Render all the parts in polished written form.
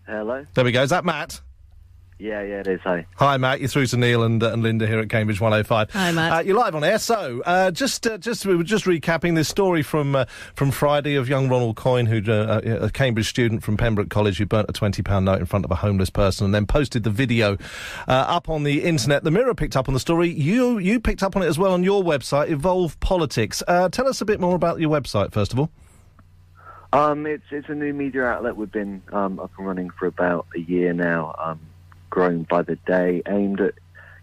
Hello? There we go. Is that Matt? Yeah, it is. Hi. Hi, Matt. You're through to Neil and Linda here at Cambridge 105. Hi, Matt. You're live on air. So, we were just recapping this story from Friday of young Ronald Coyne, who'd a Cambridge student from Pembroke College who burnt a £20 note in front of a homeless person and then posted the video up on the internet. The Mirror picked up on the story. You picked up on it as well on your website, EvolvePolitics. Tell us a bit more about your website, first of all. It's a new media outlet. We've been up and running for about a year now. Growing by the day, aimed at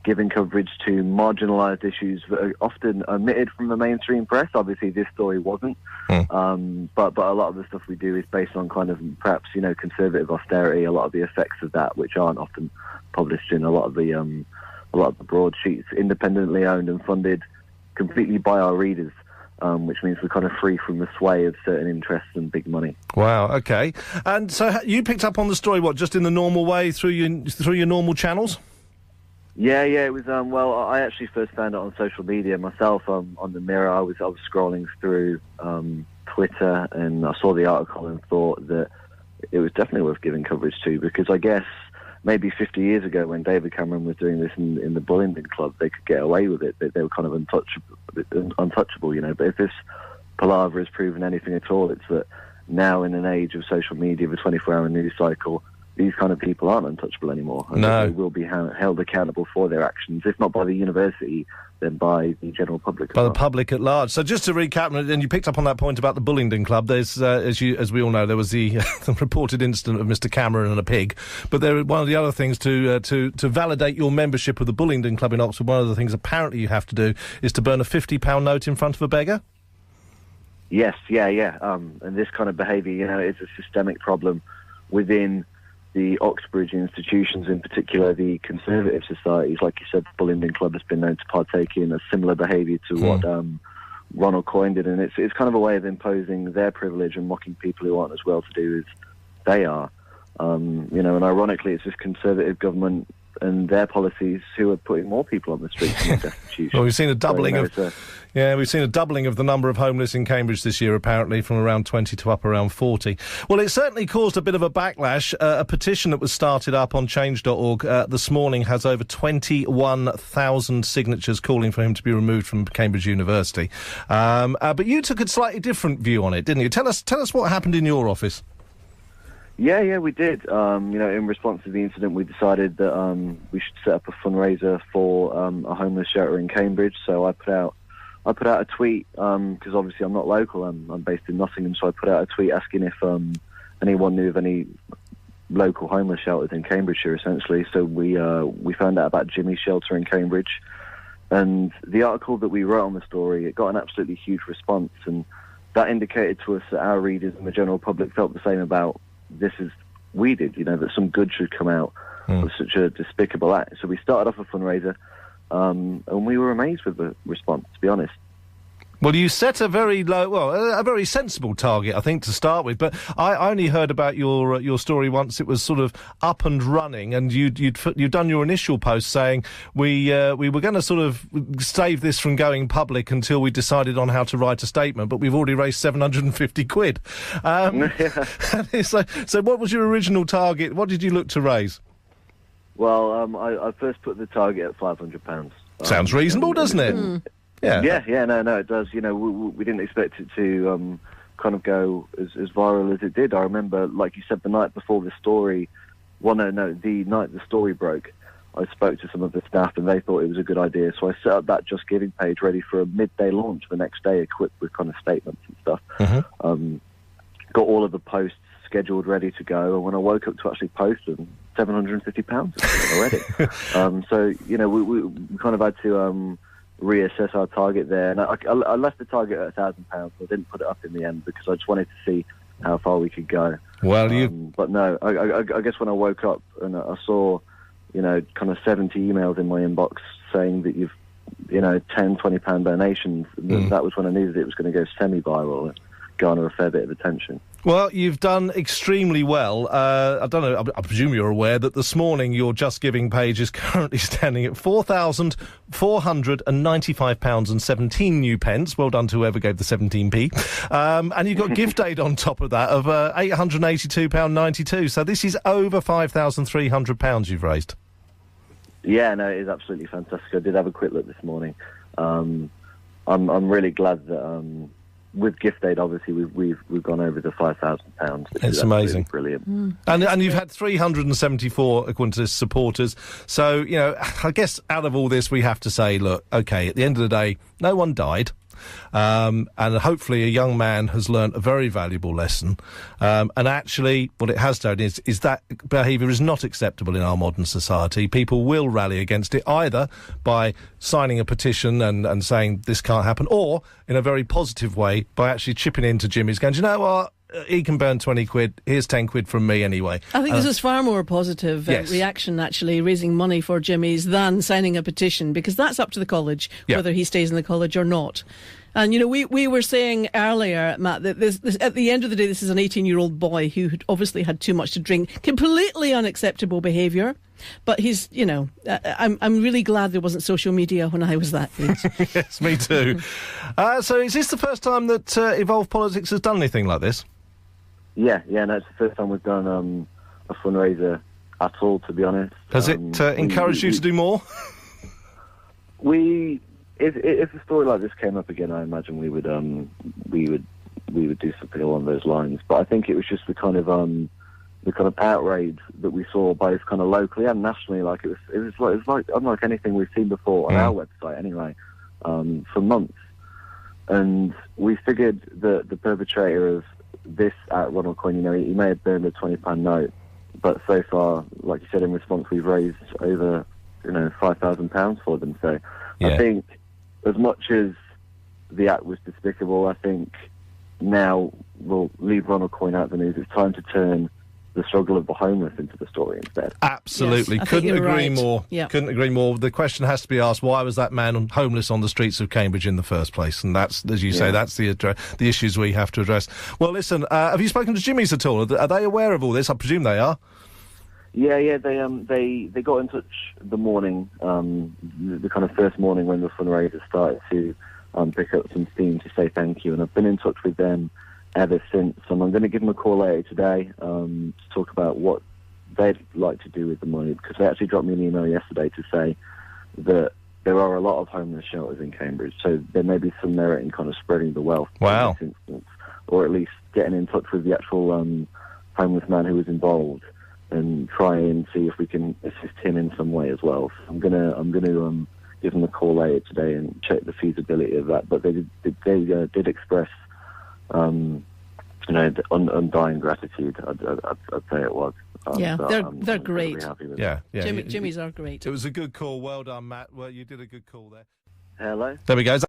giving coverage to marginalised issues that are often omitted from the mainstream press. Obviously, this story wasn't, but a lot of the stuff we do is based on kind of perhaps conservative austerity. A lot of the effects of that, which aren't often published in a lot of the broadsheets, independently owned and funded completely by our readers. Which means we're kind of free from the sway of certain interests and big money. Wow, okay. And so you picked up on the story, just in the normal way, through your normal channels? Yeah, it was, I actually first found it on social media myself, on the Mirror. I was scrolling through Twitter, and I saw the article and thought that it was definitely worth giving coverage to, because I guess maybe 50 years ago when David Cameron was doing this in the Bullingdon Club, they could get away with it. They were kind of untouchable, But if this palaver has proven anything at all, it's that now in an age of social media, the 24-hour news cycle, these kind of people aren't untouchable anymore. And no. They will be held accountable for their actions, if not by the university, then by the general public. By the public at large. So just to recap, and you picked up on that point about the Bullingdon Club, there's, as we all know, there was the reported incident of Mr Cameron and a pig, but one of the other things to validate your membership of the Bullingdon Club in Oxford, one of the things apparently you have to do is to burn a £50 note in front of a beggar? Yes, yeah. And this kind of behaviour, is a systemic problem within the Oxbridge institutions, in particular the conservative societies. Like you said, the Bullingdon Club has been known to partake in a similar behaviour to what Ronald Coyne did, and it's kind of a way of imposing their privilege and mocking people who aren't as well-to-do as they are. And ironically, it's this conservative government and their policies who are putting more people on the streets in destitution. Well, we've seen a doubling we've seen a doubling of the number of homeless in Cambridge this year, apparently, from around 20 to up around 40. Well, it certainly caused a bit of a backlash. A petition that was started up on change.org this morning has over 21,000 signatures calling for him to be removed from Cambridge University. But you took a slightly different view on it, didn't you? Tell us what happened in your office. Yeah, we did. In response to the incident, we decided that we should set up a fundraiser for a homeless shelter in Cambridge. So I put out a tweet, because obviously I'm not local, I'm based in Nottingham, so I put out a tweet asking if anyone knew of any local homeless shelters in Cambridgeshire, essentially. So we found out about Jimmy's shelter in Cambridge, and the article that we wrote on the story, it got an absolutely huge response, and that indicated to us that our readers and the general public felt the same about this as we did, that some good should come out of such a despicable act. So we started off a fundraiser, and we were amazed with the response, to be honest. Well, you set a very a very sensible target, I think, to start with. But I only heard about your story once it was sort of up and running, and you'd done your initial post saying we were going to sort of save this from going public until we decided on how to write a statement. But we've already raised £750. So what was your original target? What did you look to raise? Well, I first put the target at £500. Sounds reasonable, doesn't it? Yeah, no, it does. We didn't expect it to kind of go as viral as it did. I remember, like you said, the night before the story, the night the story broke, I spoke to some of the staff and they thought it was a good idea. So I set up that Just Giving page ready for a midday launch the next day, equipped with kind of statements and stuff. Mm-hmm. Got all of the posts scheduled, ready to go. And when I woke up to actually post them, £750 already. So, we kind of had to reassess our target there. And I left the target at £1,000. I didn't put it up in the end because I just wanted to see how far we could go. Well, But no, I guess when I woke up and I saw, kind of 70 emails in my inbox saying that you've, £10, £20 donations, that was when I knew that it was going to go semi-viral and garner a fair bit of attention. Well, you've done extremely well. I don't know, I presume you're aware that this morning your Just Giving page is currently standing at £4,495.17 new pence. Well done to whoever gave the 17p. And you've got gift aid on top of that of £882.92. So this is over £5,300 you've raised. Yeah, no, it is absolutely fantastic. I did have a quick look this morning. I'm really glad that with gift aid, obviously we've gone over the £5,000. It's amazing, brilliant. And you've had 374 Qantas supporters. So I guess out of all this, we have to say, look, okay, at the end of the day, no one died. And hopefully a young man has learnt a very valuable lesson. And actually, what it has done is that behaviour is not acceptable in our modern society. People will rally against it, either by signing a petition and saying this can't happen, or in a very positive way by actually chipping into Jimmy's, going, do you know what? He can burn 20 quid, here's 10 quid from me anyway. I think this is far more positive reaction, actually, raising money for Jimmy's than signing a petition, because that's up to the college, whether he stays in the college or not. And, we were saying earlier, Matt, that this, at the end of the day, this is an 18-year-old boy who had obviously had too much to drink. Completely unacceptable behaviour. But he's, I'm really glad there wasn't social media when I was that age. Yes, me too. So is this the first time that EvolvePolitics has done anything like this? Yeah, no, it's the first time we've done a fundraiser at all, to be honest. Has it encouraged you to do more? If a story like this came up again, I imagine we would do something along those lines. But I think it was just the kind of outrage that we saw both kind of locally and nationally. Like it was like unlike anything we've seen before on our website, anyway, for months. And we figured that the perpetrator of this at Ronald Coyne, he may have burned a £20 note, but so far, like you said, in response, we've raised over £5,000 for them. So I think, as much as the act was despicable, I think now we'll leave Ronald Coyne out of the news. It's time to turn the struggle of the homeless into the story instead. Absolutely. Yes, couldn't agree more. Yeah. Couldn't agree more. The question has to be asked, why was that man homeless on the streets of Cambridge in the first place? And that's, as you say, that's the issues we have to address. Well, listen, have you spoken to Jimmy's at all? Are they aware of all this? I presume they are. Yeah, they got in touch the morning, the kind of first morning when the fundraiser started, to pick up some steam to say thank you, and I've been in touch with them ever since. And I'm going to give them a call later today to talk about what they'd like to do with the money, because they actually dropped me an email yesterday to say that there are a lot of homeless shelters in Cambridge, so there may be some merit in kind of spreading the wealth in this instance, or at least getting in touch with the actual homeless man who was involved and try and see if we can assist him in some way as well. So I'm gonna give them a call later today and check the feasibility of that. But they did express undying gratitude. I'd say it was. They're great. Really happy with Jimmy's are great. It was a good call. Well done, Matt. Well, you did a good call there. Hello. There we go.